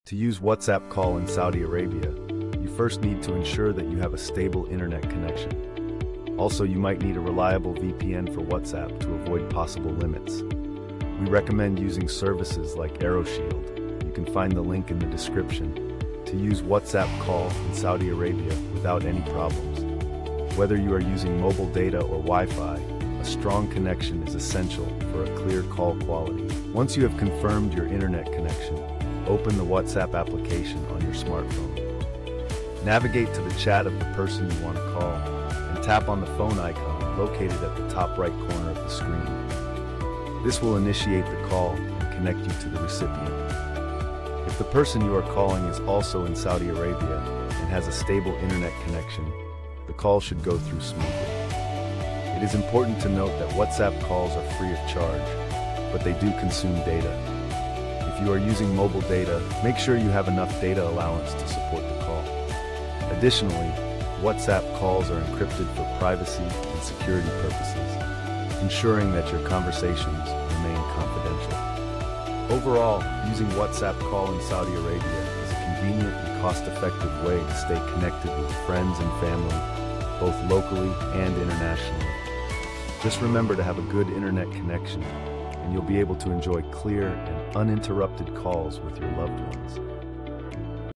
To use WhatsApp call in Saudi Arabia, you first need to ensure that you have a stable internet connection. Also, you might need a reliable VPN for WhatsApp to avoid possible limits. We recommend using services like AeroShield. You can find the link in the description to use WhatsApp call in Saudi Arabia without any problems. Whether you are using mobile data or Wi-Fi, a strong connection is essential for a clear call quality. Once you have confirmed your internet connection, open the WhatsApp application on your smartphone. Navigate to the chat of the person you want to call and tap on the phone icon located at the top right corner of the screen. This will initiate the call and connect you to the recipient. If the person you are calling is also in Saudi Arabia and has a stable internet connection, the call should go through smoothly. It is important to note that WhatsApp calls are free of charge, but they do consume data. If you are using mobile data, make sure you have enough data allowance to support the call. Additionally, WhatsApp calls are encrypted for privacy and security purposes, ensuring that your conversations remain confidential. Overall, using WhatsApp call in Saudi Arabia is a convenient and cost-effective way to stay connected with friends and family, both locally and internationally. Just remember to have a good internet connection, and you'll be able to enjoy clear and uninterrupted calls with your loved ones.